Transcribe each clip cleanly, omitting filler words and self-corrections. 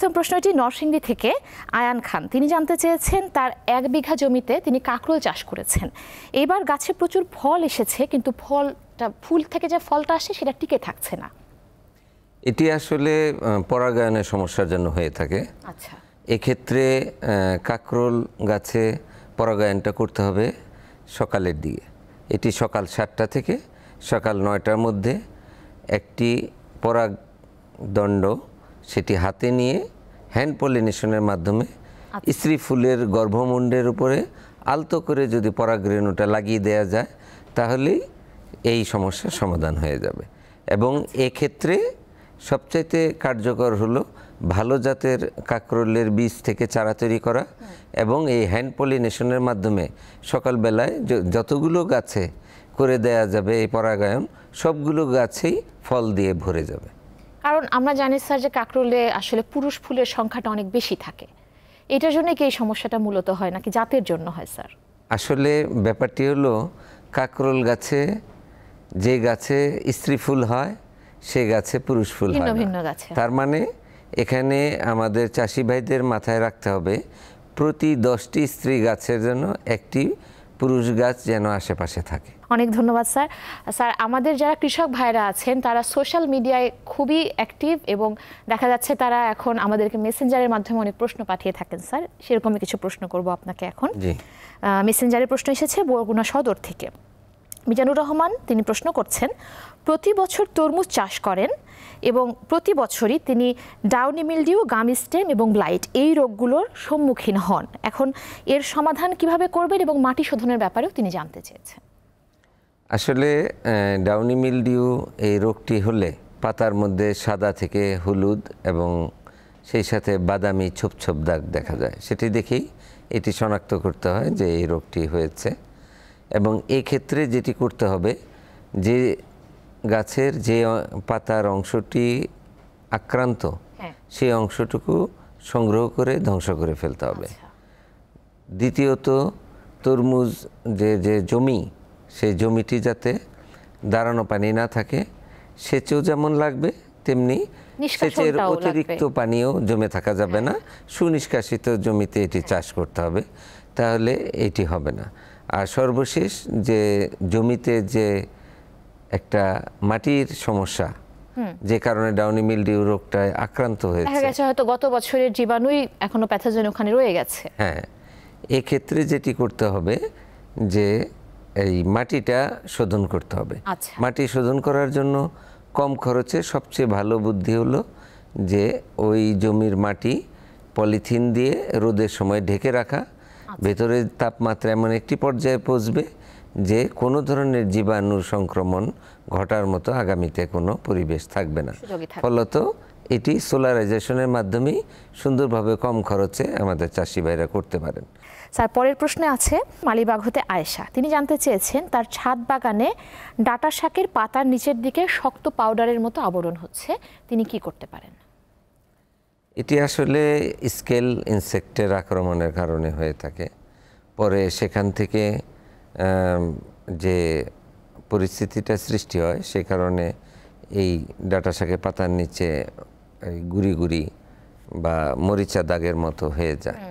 প্রথম প্রশ্নটি নরসিংদী থেকে আয়ান খান, তিনি জানতে চেয়েছেন তার 1 বিঘা জমিতে তিনি কাঁকরোল চাষ করেছেন। এবার গাছে প্রচুর ফল এসেছে, কিন্তু ফুল থেকে যে ফলটা আসে সেটা টিকে থাকছে না। এটি আসলে পরাগায়নের সমস্যার জন্য হয়ে থাকে। আচ্ছা, এক্ষেত্রে কাঁকরোল গাছে পরাগায়নটা করতে হবে সকালের দিকে। এটি সকাল 7টা থেকে সকাল 9টার মধ্যে একটি পরাগদণ্ড সেটি হাতে নিয়ে হ্যান্ড পলিনেশনের মাধ্যমে স্ত্রী ফুলের গর্ভমুণ্ডের উপরে আলতো করে যদি পরাগরেণুটা লাগিয়ে দেওয়া যায় তাহলেই এই সমস্যার সমাধান হয়ে যাবে। এবং এক্ষেত্রে সবচাইতে কার্যকর হলো ভালো জাতের কাঁকরোলের বীজ থেকে চারা তৈরি করা এবং এই হ্যান্ড পলিনেশনের মাধ্যমে সকালবেলায় যতগুলো গাছে করে দেয়া যাবে এই পরাগায়ন, সবগুলো গাছেই ফল দিয়ে ভরে যাবে। কারণ আমরা জানি স্যার যে কাঁকরোলে আসলে পুরুষ ফুলের সংখ্যাটা অনেক বেশি থাকে। এটার জন্য কি এই সমস্যাটা মূলত হয় নাকি জাতের জন্য হয় স্যার? আসলে ব্যাপারটি হলো কাঁকরোল গাছে যে গাছে স্ত্রী ফুল হয় সে গাছে পুরুষ ফুল হয় না। তার মানে এখানে আমাদের চাষি ভাইদের মাথায় রাখতে হবে প্রতি 10টি স্ত্রী গাছের জন্য একটি পুরুষ গাছ যেন আশেপাশে থাকে। অনেক ধন্যবাদ স্যার। স্যার, আমাদের যারা কৃষক ভাইরা আছেন তারা সোশ্যাল মিডিয়ায় খুবই অ্যাক্টিভ এবং দেখা যাচ্ছে তারা এখন আমাদেরকে মেসেঞ্জারের মাধ্যমে অনেক প্রশ্ন পাঠিয়ে থাকেন। স্যার, সেরকমই কিছু প্রশ্ন করব আপনাকে এখন। মেসেঞ্জারের প্রশ্ন এসেছে বরগুনা সদর থেকে। মিজানুর রহমান তিনি প্রশ্ন করছেন, প্রতি বছর তরমুজ চাষ করেন এবং প্রতি বছরই তিনি ডাউনি মিলডিউ, গাম স্টেম এবং ব্লাইট এই রোগগুলোর সম্মুখীন হন। এখন এর সমাধান কিভাবে করবেন এবং মাটি শোধনের ব্যাপারেও তিনি জানতে চেয়েছেন। আসলে ডাউনি মিলডিউ এই রোগটি হলে পাতার মধ্যে সাদা থেকে হলুদ এবং সেই সাথে বাদামি ছোপ ছোপ দাগ দেখা যায়। সেটি দেখেই এটি শনাক্ত করতে হয় যে এই রোগটি হয়েছে। এবং এই ক্ষেত্রে যেটি করতে হবে, যে গাছের যে পাতার অংশটি আক্রান্ত সেই অংশটুকু সংগ্রহ করে ধ্বংস করে ফেলতে হবে। দ্বিতীয়ত, তরমুজ যে জমি, সেই জমিটি যাতে দাঁড়ানো পানি না থাকে, সেচেও যেমন লাগবে তেমনি সেচের অতিরিক্ত পানিও জমে থাকা যাবে না। সুনিষ্কাশিত জমিতে এটি চাষ করতে হবে, তাহলে এটি হবে না। আর সর্বশেষ, যে জমিতে যে একটা মাটির সমস্যা যে কারণে ডাউনি মিলডিউ রোগটায় আক্রান্ত হয়েছে, দেখা গেছে হয়তো গত বছরের জীবাণুই এখনো প্যাথোজেন ওখানে রয়ে গেছে। হ্যাঁ, এই ক্ষেত্রে যেটি করতে হবে যে এই মাটিটা শোধন করতে হবে। মাটি শোধন করার জন্য কম খরচে সবচেয়ে ভালো বুদ্ধি হলো যে ওই জমির মাটি পলিথিন দিয়ে রোদের সময় ঢেকে রাখা। ভেতরে তাপমাত্রা এমন একটি পর্যায়ে পৌঁছবে যে কোনো ধরনের জীবাণু সংক্রমণ ঘটার মতো আগামীতে কোনো পরিবেশ থাকবে না। ফলত এটি সোলারাইজেশনের মাধ্যমেই সুন্দরভাবে কম খরচে আমাদের চাষি ভাইরা করতে পারেন। স্যার, পরের প্রশ্নে আছে মালিবাগ হতে আয়েশা, তিনি জানতে চেয়েছেন তার ছাদ বাগানে ডাঁটা শাকের পাতার নিচের দিকে শক্ত পাউডারের মতো আবরণ হচ্ছে, তিনি কি করতে পারেন? এটি আসলে স্কেল ইনসেক্টের আক্রমণের কারণে হয়ে থাকে। পরে সেখান থেকে যে পরিস্থিতিটা সৃষ্টি হয় সে কারণে এই ডাঁটা শাকের পাতার নিচে গুড়ি গুড়ি বা মরিচা দাগের মতো হয়ে যায়।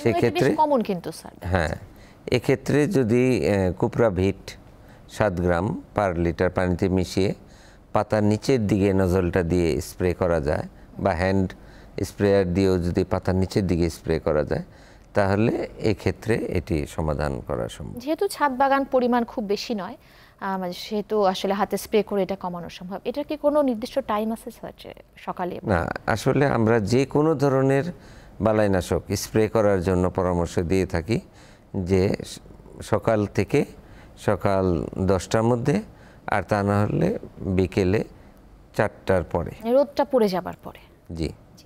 সেক্ষেত্রে হ্যাঁ, এক্ষেত্রে যদি কুপরাভিট 7 গ্রাম পার লিটার পানিতে মিশিয়ে পাতার নিচের দিকে নজলটা দিয়ে স্প্রে করা যায় বা হ্যান্ড স্প্রেয়ার দিয়েও যদি পাতার নিচের দিকে স্প্রে করা যায় তাহলে এক্ষেত্রে এটি সমাধান করা সম্ভব। যেহেতু ছাদ বাগান পরিমাণ খুব বেশি নয়, সেহেতু আসলে হাতে স্প্রে করে এটা কমানো সম্ভব। এটা কি কোনো নির্দিষ্ট টাইম আছে স্যার, সকালে? না, আসলে আমরা যে কোনো ধরনের বালাইনাশক স্প্রে করার জন্য পরামর্শ দিয়ে থাকি যে সকাল থেকে সকাল 10টার মধ্যে, আর তা না হলে বিকেলে 4টার পরে, রোদটা পড়ে যাবার পরে। জি।